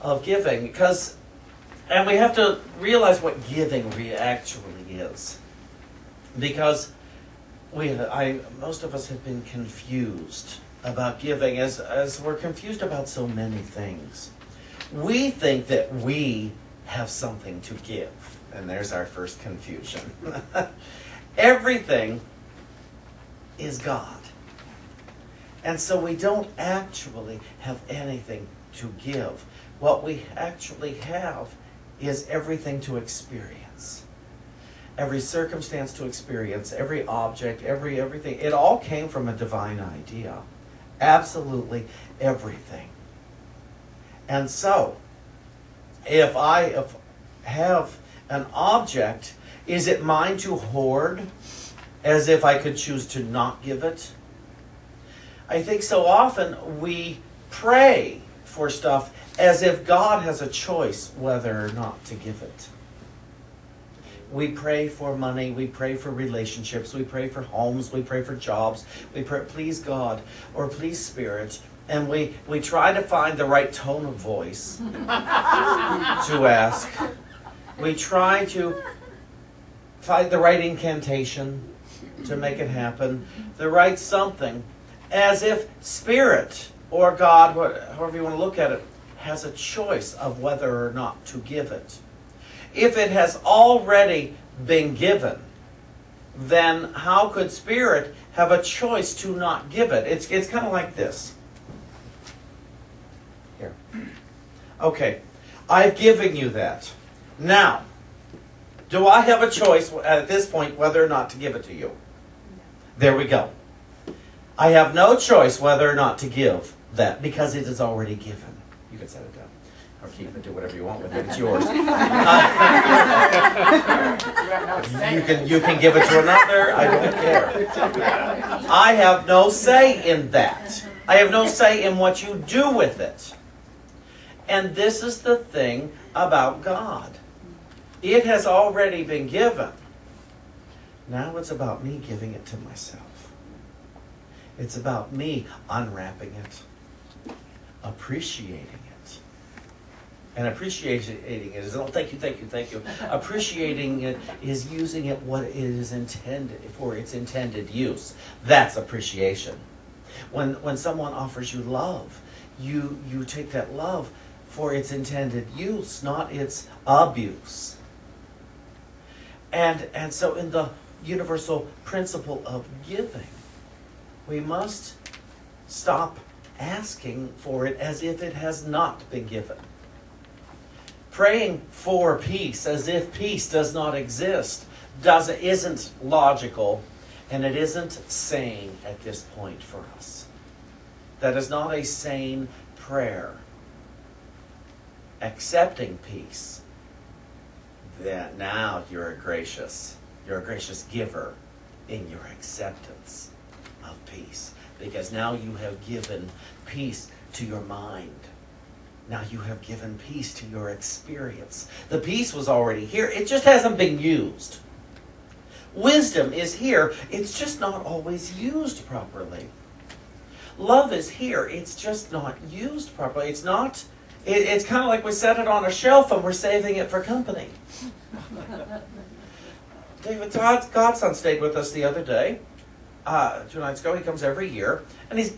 of giving, and we have to realize what giving actually is, because most of us have been confused about giving, as we're confused about so many things. We think that we have something to give, and there's our first confusion. Everything is God, and so we don't actually have anything to give. What we actually have is everything to experience. Every circumstance to experience, every object, everything. It all came from a divine idea. Absolutely everything. And so, if I have an object, is it mine to hoard as if I could choose to not give it? I think so often we pray for stuff as if God has a choice whether or not to give it. We pray for money, we pray for relationships, we pray for homes, we pray for jobs, we pray, please God, or please Spirit, and we try to find the right tone of voice to ask. We try to find the right incantation to make it happen, the right something, as if Spirit or God, however you want to look at it, has a choice of whether or not to give it. If it has already been given, then how could Spirit have a choice to not give it? It's kind of like this. Here. Okay, I've given you that. Now, do I have a choice at this point whether or not to give it to you? There we go. I have no choice whether or not to give that because it is already given. You can set it down. Or keep it, do whatever you want with it. It's yours. You can give it to another. I don't care. I have no say in that. I have no say in what you do with it. And this is the thing about God. It has already been given. Now it's about me giving it to myself. It's about me unwrapping it, appreciating it. And appreciating it is, oh, thank you, thank you, thank you. Appreciating it is using it what it is intended for, its intended use. That's appreciation. When someone offers you love, you take that love for its intended use, not its abuse. And so in the universal principle of giving, we must stop asking for it as if it has not been given. Praying for peace as if peace does not exist isn't logical, and it isn't sane at this point for us. That is not a sane prayer. Accepting peace, that now you're a gracious giver in your acceptance of peace, because now you have given peace to your mind. Now you have given peace to your experience. The peace was already here. It just hasn't been used. Wisdom is here. It's just not always used properly. Love is here. It's just not used properly. It's not. It's kind of like we set it on a shelf and we're saving it for company. David Godson stayed with us the other day. 2 nights ago. He comes every year. And he's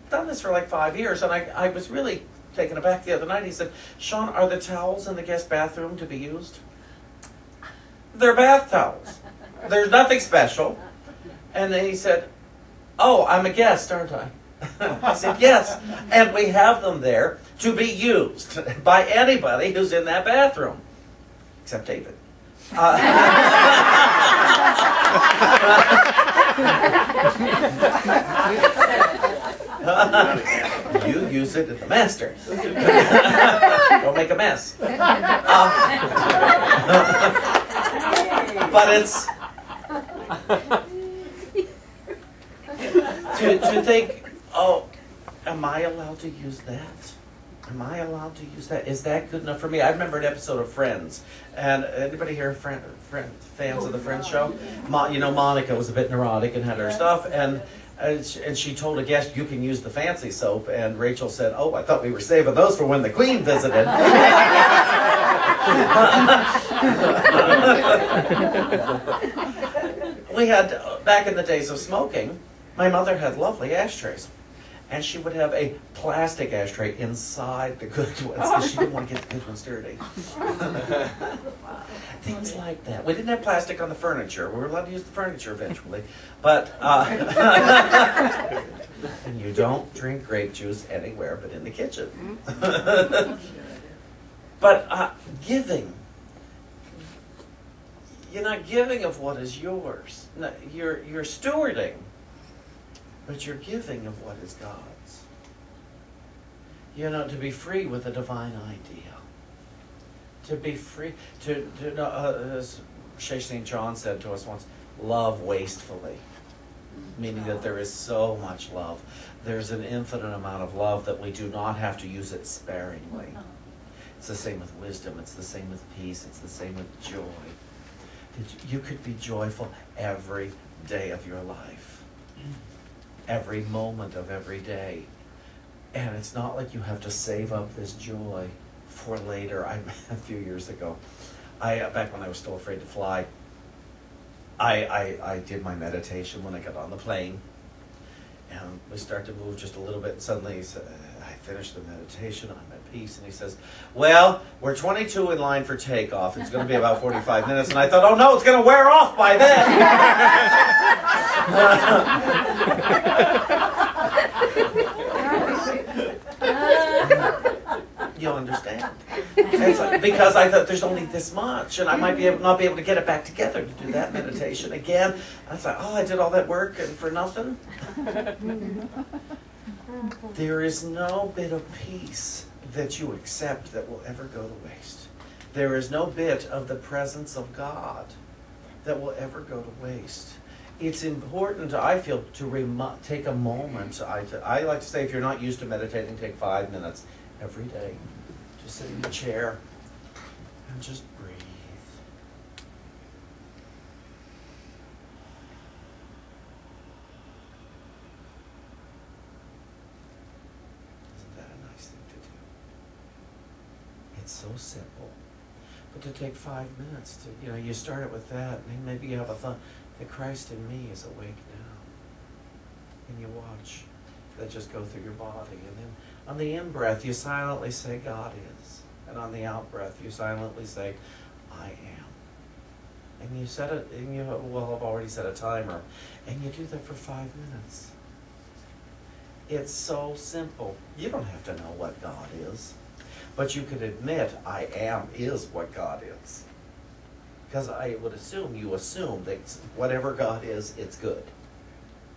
done this for like 5 years. And I was really taken aback the other night. He said, Shawn, are the towels in the guest bathroom to be used? They're bath towels. There's nothing special. And then he said, oh, I'm a guest, aren't I? I said, yes. And we have them there to be used by anybody who's in that bathroom. Except David. You use it at the master. Don't make a mess. But it's to think, oh, am I allowed to use that? Am I allowed to use that? Is that good enough for me? I remember an episode of Friends. And anybody here fans of the Friends show? Monica was a bit neurotic and had her stuff. And And she told a guest, you can use the fancy soap. And Rachel said, oh, I thought we were saving those for when the Queen visited. We had, back in the days of smoking, my mother had lovely ashtrays. And she would have a plastic ashtray inside the good ones because she didn't want to get the good ones dirty. Things like that. We didn't have plastic on the furniture. We were allowed to use the furniture eventually. But, and you don't drink grape juice anywhere but in the kitchen. But giving. You're not giving of what is yours. No, you're stewarding. But you're giving of what is God's. You know, to be free with a divine idea. To be free, as Shea St. John said to us once, love wastefully. Meaning that there is so much love. There's an infinite amount of love that we do not have to use it sparingly. It's the same with wisdom. It's the same with peace. It's the same with joy. You could be joyful every day of your life. Every moment of every day. And it's not like you have to save up this joy for later. A few years ago, back when I was still afraid to fly, I did my meditation when I got on the plane. And we start to move just a little bit, and suddenly I finished the meditation, I'm at peace, and he says, well, we're 22 in line for takeoff. It's going to be about 45 minutes. And I thought, oh no, it's going to wear off by then. You'll understand. It's like, because I thought there's only this much, and I might not be able to get it back together to do that meditation again. I was like, oh, I did all that work and for nothing. There is no bit of peace that you accept that will ever go to waste. There is no bit of the presence of God that will ever go to waste. It's important, I feel, to take a moment. I like to say, if you're not used to meditating, take 5 minutes every day. Just sit in the chair and just breathe. Isn't that a nice thing to do? It's so simple. But to take 5 minutes to, you start it with that, and maybe you have a thought, that Christ in me is awake now. And you watch that just go through your body. And then on the in-breath, you silently say, God is. And on the out-breath, you silently say, I am. And you set it, and you will have already set a timer. And you do that for 5 minutes. It's so simple. You don't have to know what God is. But you can admit, I am is what God is. Because I would assume you assume that whatever God is, it's good.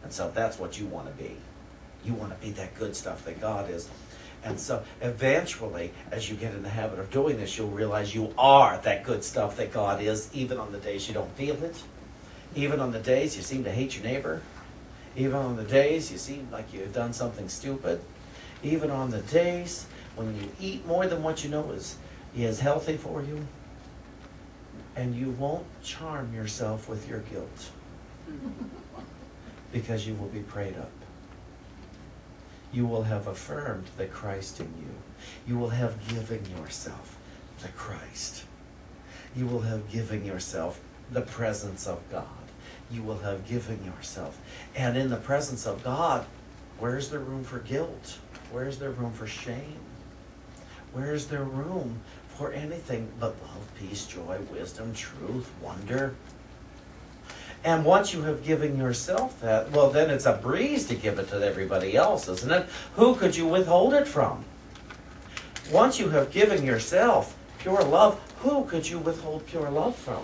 And so that's what you want to be. You want to be that good stuff that God is. And so eventually, as you get in the habit of doing this, you'll realize you are that good stuff that God is, even on the days you don't feel it. Even on the days you seem to hate your neighbor. Even on the days you seem like you've done something stupid. Even on the days when you eat more than what you know is healthy for you. And you won't charm yourself with your guilt. Because you will be prayed up. You will have affirmed the Christ in you. You will have given yourself the Christ. You will have given yourself the presence of God. You will have given yourself. And in the presence of God, where's there room for guilt? Where's there room for shame? Where's there room for anything but love, peace, joy, wisdom, truth, wonder? And once you have given yourself that, well, then it's a breeze to give it to everybody else, isn't it? Who could you withhold it from? Once you have given yourself pure love, who could you withhold pure love from?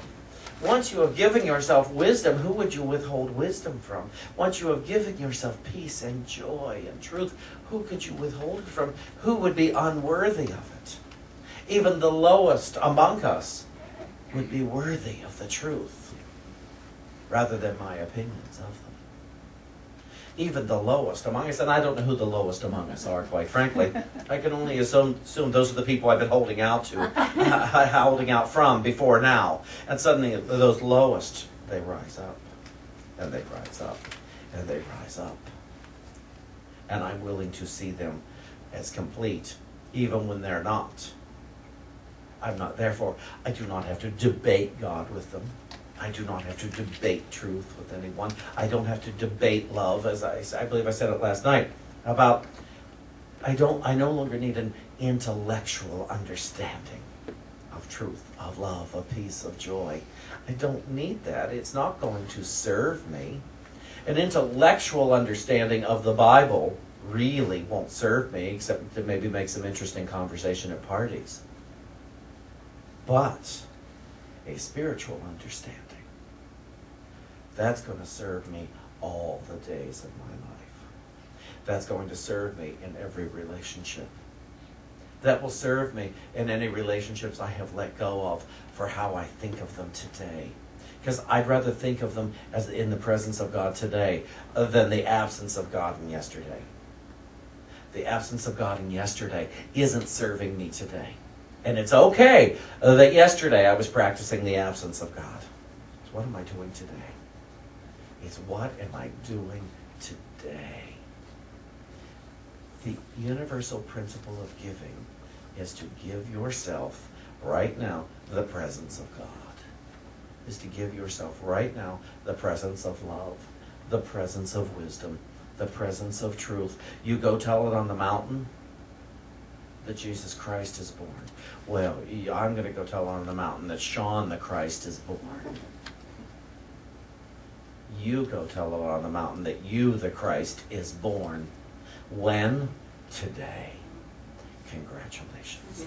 Once you have given yourself wisdom, who would you withhold wisdom from? Once you have given yourself peace and joy and truth, who could you withhold it from? Who would be unworthy of it? Even the lowest among us would be worthy of the truth, rather than my opinions of them. Even the lowest among us, and I don't know who the lowest among us are, quite frankly. I can only assume those are the people I've been holding out to, holding out from before now. And suddenly those lowest, they rise up, and they rise up. and they rise up. And I'm willing to see them as complete, even when they're not. I'm not, therefore, I do not have to debate God with them. I do not have to debate truth with anyone. I don't have to debate love, as I believe I said it last night, about, I no longer need an intellectual understanding of truth, of love, of peace, of joy. I don't need that. It's not going to serve me. An intellectual understanding of the Bible really won't serve me, except to maybe make some interesting conversation at parties. But a spiritual understanding, that's going to serve me all the days of my life. That's going to serve me in every relationship. That will serve me in any relationships I have let go of for how I think of them today. Because I'd rather think of them as in the presence of God today than the absence of God in yesterday. The absence of God in yesterday isn't serving me today. And it's okay that yesterday I was practicing the absence of God. So what am I doing today? It's what am I doing today? The universal principle of giving is to give yourself right now the presence of God. Is to give yourself right now the presence of love, the presence of wisdom, the presence of truth. You go tell it on the mountain that Jesus Christ is born. Well, I'm going to go tell on the mountain that Shawn the Christ is born. You go tell it on the mountain that you, the Christ, is born. When? Today. Congratulations.